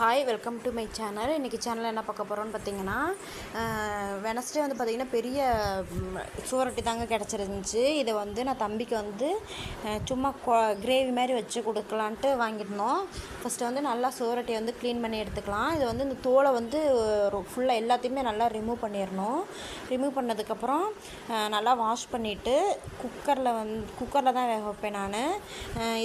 Hi, welcome to my channel. இன்றைக்கி சேனலில் என்ன பார்க்க போகிறோன்னு பார்த்தீங்கன்னா, வெனஸ்டே வந்து பார்த்திங்கன்னா பெரிய சுவரொட்டி தாங்க கிடச்சிருந்துச்சு. இதை வந்து நான் தம்பிக்கு வந்து சும்மா கிரேவி மாதிரி வச்சு கொடுக்கலான்ட்டு வாங்கியிருந்தோம். ஃபஸ்ட்டு வந்து நல்லா சுவரொட்டியை வந்து க்ளீன் பண்ணி எடுத்துக்கலாம். இது வந்து இந்த தோலை வந்து ஃபுல்லாக எல்லாத்தையுமே நல்லா ரிமூவ் பண்ணிடணும். ரிமூவ் பண்ணதுக்கப்புறம் நல்லா வாஷ் பண்ணிவிட்டு குக்கரில் தான் வேக வைப்பேன் நான்.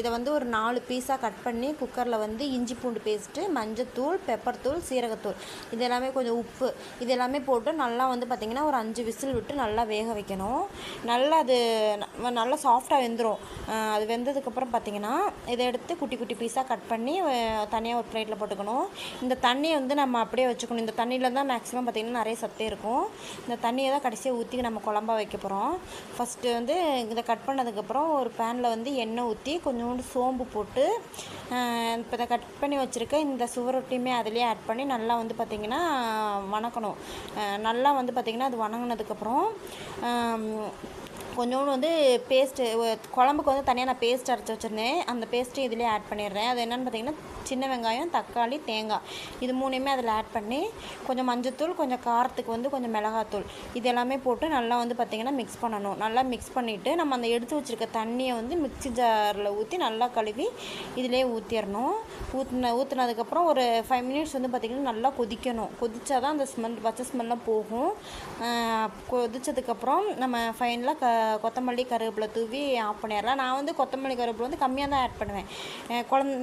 இதை வந்து ஒரு 4 பீஸாக கட் பண்ணி குக்கரில் வந்து இஞ்சி பூண்டு பேஸ்ட்டு, மஞ்சத்தூள், பெப்பர் தூள், சீரகத்தூள், இது எல்லாமே கொஞ்சம் உப்பு, இது எல்லாமே போட்டு நல்லா வந்து பார்த்திங்கன்னா ஒரு 5 விசில் விட்டு நல்லா வேக வைக்கணும். நல்லா அது நல்லா சாஃப்டாக வெந்துடும். அது வெந்ததுக்கப்புறம் பார்த்திங்கன்னா இதை எடுத்து குட்டி குட்டி பீஸாக கட் பண்ணி தனியாக ஒரு பிளேட்டில் போட்டுக்கணும். இந்த தண்ணியை வந்து நம்ம அப்படியே வச்சுக்கணும். இந்த தண்ணியில் தான் மேக்ஸிமம் பார்த்திங்கன்னா நிறைய சத்தே இருக்கும். இந்த தண்ணியை தான் கடைசியாக ஊற்றி நம்ம குழம்பா வைக்க போகிறோம். ஃபஸ்ட்டு வந்து இதை கட் பண்ணதுக்கப்புறம் ஒரு பேனில் வந்து எண்ணெய் ஊற்றி கொஞ்சோண்டு சோம்பு போட்டு இப்போ இதை கட் பண்ணி வச்சுருக்க இந்த சுவரொட்டியுமே அதிலே ஆட் பண்ணி நல்லா வந்து பார்த்திங்கன்னா வணக்கணும். நல்லா வந்து பார்த்திங்கன்னா அது வணங்கினதுக்கப்புறம் கொஞ்சோண்டு வந்து பேஸ்ட்டு, குழம்புக்கு வந்து தனியாக நான் பேஸ்ட் அரைச்சி வச்சுருந்தேன். அந்த பேஸ்ட்டு இதிலே ஆட் பண்ணிடுறேன். அது என்னென்னு பார்த்திங்கன்னா சின்ன வெங்காயம், தக்காளி, தேங்காய், இது மூணுமே அதில் ஆட் பண்ணி கொஞ்சம் மஞ்சத்தூள், கொஞ்சம் காரத்துக்கு வந்து கொஞ்சம் மிளகாத்தூள், இது எல்லாமே போட்டு நல்லா வந்து பார்த்திங்கன்னா மிக்ஸ் பண்ணணும். நல்லா மிக்ஸ் பண்ணிவிட்டு நம்ம அந்த எடுத்து வச்சுருக்க தண்ணியை வந்து மிக்ஸி ஜாரில் ஊற்றி நல்லா கழுவி இதிலே ஊற்றிடணும். ஊற்றினதுக்கப்புறம் ஒரு 5 மினிட்ஸ் வந்து பார்த்திங்கன்னா நல்லா கொதிக்கணும். கொதித்தா தான் அந்த பச்சை ஸ்மெல்லாம் போகும். கொதித்ததுக்கப்புறம் நம்ம ஃபைனலாக கொத்தமல்லி, கருவேப்பிலை தூவி ஆஃப் பண்ணிடலாம். நான் வந்து கொத்தமல்லி, கருவேப்பிலை வந்து கம்மியாக தான் ஆட் பண்ணுவேன்.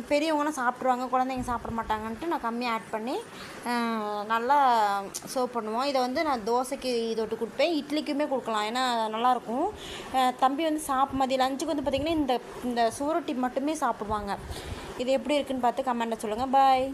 பெரியவங்களாம் சாப்பிட்ருவாங்க, குழந்தைங்க சாப்பிட மாட்டாங்கன்ட்டு நான் கம்மியாக ஆட் பண்ணி நல்லா சர்வ் பண்ணுவோம். இதை வந்து நான் தோசைக்கு தொட்டு கொடுப்பேன், இட்லிக்குமே கொடுக்கலாம். ஏன்னா நல்லாயிருக்கும். தம்பி வந்து மதியம் லஞ்சுக்கு வந்து பார்த்திங்கன்னா இந்த சுவரொட்டி மட்டுமே சாப்பிடுவாங்க. இது எப்படி இருக்குதுன்னு பார்த்து கமெண்ட்டில் சொல்லுங்கள். பாய்.